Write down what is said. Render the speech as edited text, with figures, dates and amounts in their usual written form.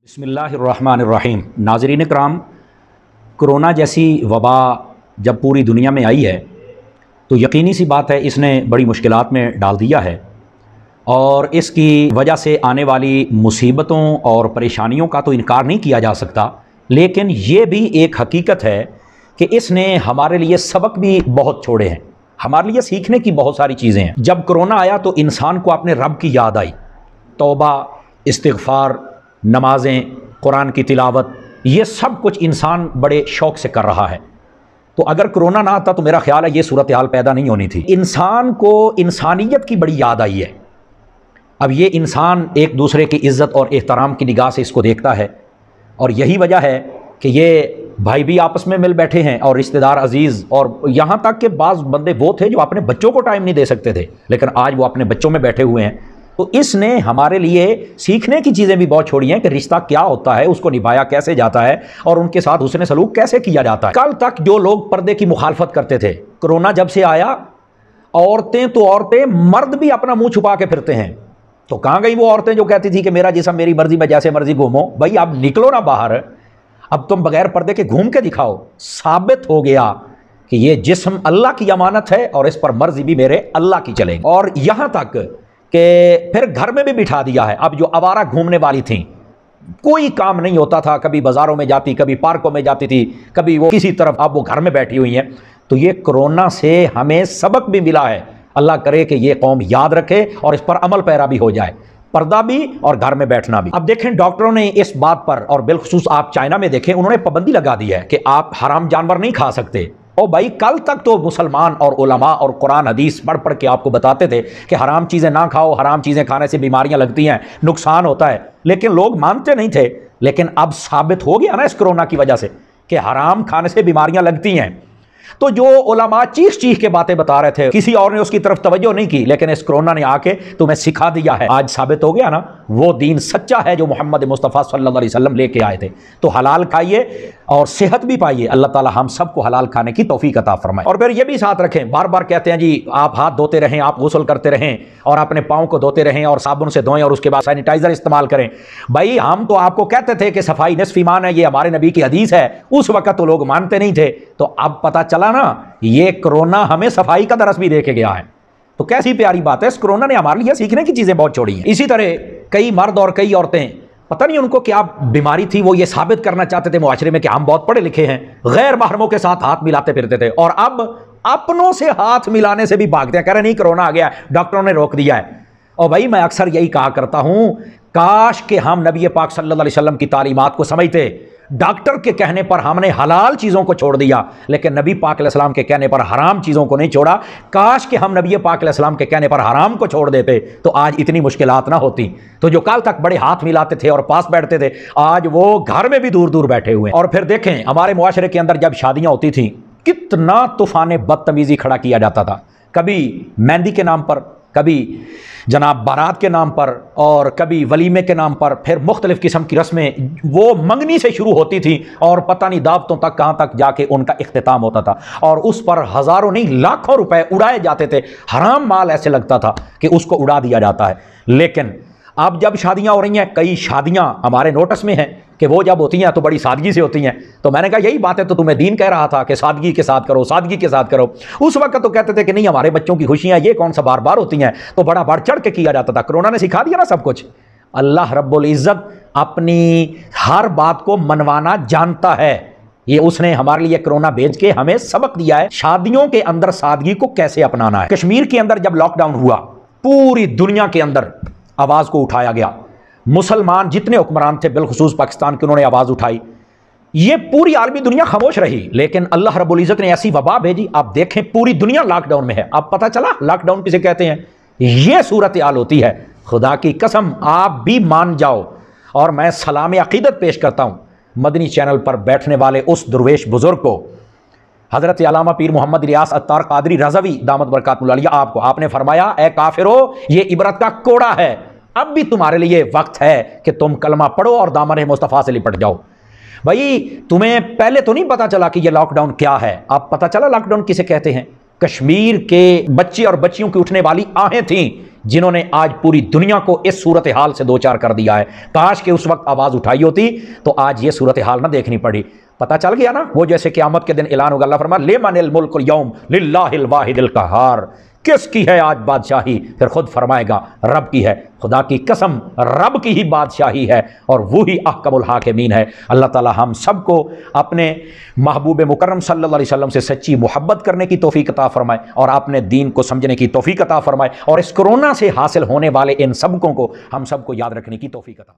بسم اللہ الرحمن الرحیم۔ ناظرین کرام، کرونا جیسی وبا جب پوری دنیا میں آئی ہے تو یقینی سی بات ہے اس نے بڑی مشکلات میں ڈال دیا ہے، اور اس کی وجہ سے آنے والی مصیبتوں اور پریشانیوں کا تو انکار نہیں کیا جا سکتا، لیکن یہ بھی ایک حقیقت ہے کہ اس نے ہمارے لیے سبق بھی بہت چھوڑے ہیں، ہمارے لیے سیکھنے کی بہت ساری چیزیں ہیں۔ جب کرونا آیا تو انسان کو اپنے رب کی یاد آئی، توبہ، استغفار، نمازیں، قرآن کی تلاوت، یہ سب کچھ انسان بڑے شوق سے کر رہا ہے۔ تو اگر کرونا نہ آتا تو میرا خیال ہے یہ صورتحال پیدا نہیں ہونی تھی۔ انسان کو انسانیت کی بڑی یاد آئی ہے۔ اب یہ انسان ایک دوسرے کی عزت اور احترام کی نگاہ سے اس کو دیکھتا ہے، اور یہی وجہ ہے کہ یہ بھائی بھی آپس میں مل بیٹھے ہیں اور رشتہ دار عزیز، اور یہاں تک کہ بعض بندے وہ تھے جو اپنے بچوں کو ٹائم نہیں دے سکتے تھے، لیکن آج وہ اپنے بچوں میں بیٹھے ہوئے ہیں۔ تو اس نے ہمارے لیے سیکھنے کی چیزیں بھی بہت چھوڑی ہیں کہ رشتہ کیا ہوتا ہے، اس کو نبھایا کیسے جاتا ہے، اور ان کے ساتھ حسن سلوک کیسے کیا جاتا ہے۔ کل تک جو لوگ پردے کی مخالفت کرتے تھے، کرونا جب سے آیا عورتیں تو عورتیں، مرد بھی اپنا منہ چھپا کے پھرتے ہیں۔ تو کہاں گئی وہ عورتیں جو کہتی تھی کہ میرا جسم میری مرضی، میں جیسے مرضی گھومو؟ بھائی اب نکلو نا باہر، اب تم بغیر پردے کے گھوم کے دکھاؤ۔ ثابت ہو گیا کہ یہ جسم اللہ کی امانت ہے اور اس پر مرضی بھی میرے اللہ کی چلے گی۔ اور یہاں تک کہ پھر گھر میں بھی بٹھا دیا ہے۔ اب جو آوارہ گھومنے والی تھیں، کوئی کام نہیں ہوتا تھا، کبھی بازاروں میں جاتی، کبھی پارکوں میں جاتی تھی، کبھی وہ کسی طرف، اب وہ گھر میں بیٹھی ہوئی ہیں۔ تو یہ کرونا سے ہمیں سبق بھی ملا ہے۔ اللہ کرے کہ یہ قوم یاد رکھے اور اس پر عمل پیرا بھی ہو جائے، پردہ بھی اور گھر میں بیٹھنا بھی۔ اب دیکھیں ڈاکٹروں نے اس بات پر، اور بالخصوص آپ چائنا میں دیکھیں، انہوں نے پابندی لگا دی ہے کہ آپ حرام جانور نہیں کھا سکتے۔ او بھائی کل تک تو مسلمان اور علماء اور قرآن حدیث پڑھ پڑھ کے آپ کو بتاتے تھے کہ حرام چیزیں نہ کھاؤ، حرام چیزیں کھانے سے بیماریاں لگتی ہیں، نقصان ہوتا ہے، لیکن لوگ مانتے نہیں تھے۔ لیکن اب ثابت ہو گیا نا اس کرونا کی وجہ سے کہ حرام کھانے سے بیماریاں لگتی ہیں۔ تو جو علماء چیخ چیخ کے باتیں بتا رہے تھے، کسی اور نے اس کی طرف توجہ نہیں کی، لیکن اس کرونا نے آ کے تمہیں سکھا دیا ہے۔ آج ثابت ہو گیا نا وہ دین سچا ہے جو محمد مصطفیٰ صلی اللہ علیہ وسلم لے کے آئے تھے۔ تو حلال کھائیے اور صحت بھی پائیے۔ اللہ تعالی ہم سب کو حلال کھانے کی توفیق عطا فرمائے۔ اور پھر یہ بھی ساتھ رکھیں، بار بار کہتے ہیں جی آپ ہاتھ دھوتے رہیں، آپ غسل کرتے رہیں، اور اپنے پاؤں کو دھوتے رہیں اور صابن سے دھوئیں، اور اس کے بعد سینیٹائزر استعمال کریں۔ بھائی ہم تو آپ کو کہتے تھے کہ صفائی نصف ایمان ہے، یہ ہمارے نبی کی حدیث ہے، اس وقت تو لوگ مانتے نہیں تھے۔ تو اب پتہ چلا نا یہ کرونا ہمیں صفائی کا درس بھی دے کے گیا ہے۔ تو کیسی پیاری بات ہے، اس کرونا نے ہمارے لیے سیکھنے کی چیزیں بہت چھوڑی ہیں۔ اسی طرح کئی مرد اور کئی عورتیں، پتہ نہیں ان کو کیا بیماری تھی، وہ یہ ثابت کرنا چاہتے تھے معاشرے میں کہ ہم بہت پڑھے لکھے ہیں، غیر محرموں کے ساتھ ہاتھ ملاتے پھرتے تھے، اور اب اپنوں سے ہاتھ ملانے سے بھی بھاگتے ہیں، کہہ رہے نہیں کرونا آ گیا، ڈاکٹروں نے روک دیا ہے۔ اور بھائی میں اکثر یہی کہا کرتا ہوں، کاش کہ ہم نبی پاک صلی اللہ علیہ وسلم کی تعلیمات کو سمجھتے۔ ڈاکٹر کے کہنے پر ہم نے حلال چیزوں کو چھوڑ دیا، لیکن نبی پاک علیہ السلام کے کہنے پر حرام چیزوں کو نہیں چھوڑا۔ کاش کہ ہم نبی پاک علیہ السلام کے کہنے پر حرام کو چھوڑ دیتے تو آج اتنی مشکلات نہ ہوتی۔ تو جو کل تک بڑے ہاتھ ملاتے تھے اور پاس بیٹھتے تھے، آج وہ گھر میں بھی دور دور بیٹھے ہوئے ہیں۔ اور پھر دیکھیں ہمارے معاشرے کے اندر جب شادیاں ہوتی تھیں، کتنا طوفان بدتمیزی کھڑا کیا جاتا تھا، کبھی مہندی کے نام پر، کبھی جناب بارات کے نام پر، اور کبھی ولیمے کے نام پر، پھر مختلف قسم کی رسمیں وہ منگنی سے شروع ہوتی تھیں، اور پتہ نہیں دعوتوں تک کہاں تک جا کے ان کا اختتام ہوتا تھا، اور اس پر ہزاروں نہیں لاکھوں روپے اڑائے جاتے تھے۔ حرام مال ایسے لگتا تھا کہ اس کو اڑا دیا جاتا ہے۔ لیکن اب جب شادیاں ہو رہی ہیں، کئی شادیاں ہمارے نوٹس میں ہیں کہ وہ جب ہوتی ہیں تو بڑی سادگی سے ہوتی ہیں۔ تو میں نے کہا یہی بات ہے تو تمہیں دین کہہ رہا تھا کہ سادگی کے ساتھ کرو، سادگی کے ساتھ کرو۔ اس وقت تو کہتے تھے کہ نہیں ہمارے بچوں کی خوشیاں یہ کون سا بار بار ہوتی ہیں، تو بڑا بڑھ چڑھ کے کیا جاتا تھا۔ کرونا نے سکھا دیا نا سب کچھ۔ اللہ رب العزت اپنی ہر بات کو منوانا جانتا ہے، یہ اس نے ہمارے لیے کرونا بھیج کے ہمیں سبق دیا ہے شادیوں کے اندر سادگی کو کیسے اپنانا ہے۔ کشمیر کے اندر جب لاک ڈاؤن ہوا، پوری دنیا کے اندر آواز کو اٹھایا گیا، مسلمان جتنے حکمران تھے بالخصوص پاکستان کے، انہوں نے آواز اٹھائی، یہ پوری عالمی دنیا خاموش رہی، لیکن اللہ رب العزت نے ایسی وبا بھیجی۔ آپ دیکھیں پوری دنیا لاک ڈاؤن میں ہے۔ اب پتہ چلا لاک ڈاؤن کسے کہتے ہیں، یہ صورتحال ہوتی ہے۔ خدا کی قسم آپ بھی مان جاؤ، اور میں سلام عقیدت پیش کرتا ہوں مدنی چینل پر بیٹھنے والے اس درویش بزرگ کو، حضرت علامہ پیر محمد الیاس عطار قادری رضوی دامت برکاتہ العالیہ، آپ نے فرمایا اے کافرو یہ عبرت کا کوڑا ہے، اب بھی تمہارے لیے وقت ہے کہ تم کلمہ پڑھو اور دامن مصطفیٰ سے لپٹ جاؤ۔ بھائی تمہیں پہلے تو نہیں پتا چلا کہ یہ لاک ڈاؤن کیا ہے، اب پتا چلا لاک ڈاؤن کسے کہتے ہیں۔ کشمیر کے بچے اور بچیوں کی اٹھنے والی آہیں تھیں جنہوں نے آج پوری دنیا کو اس صورتحال سے دوچار کر دیا ہے۔ کاش کہ اس وقت آواز اٹھائی ہوتی تو آج یہ صورتحال نہ دیکھنی پڑی۔ پتہ چل گیا نا، وہ جیسے قیامت کے دن اعلان ہوگا، اللہ فرمایا لمن الملک اليوم للہ الواحد القہار، کس کی ہے آج بادشاہی؟ پھر خود فرمائے گا رب کی ہے۔ خدا کی قسم رب کی ہی بادشاہی ہے اور وہی احکم الحاکمین ہے۔ اللہ تعالی ہم سب کو اپنے محبوب مکرم صلی اللہ علیہ وسلم سے سچی محبت کرنے کی توفیق عطا فرمائے اور اپنے دین کو سمجھنے کی توفیق عطا فرمائے، اور اس کورونا سے حاصل ہونے والے ان سبقوں کو ہم سب کو یاد رکھنے کی توفیق عطا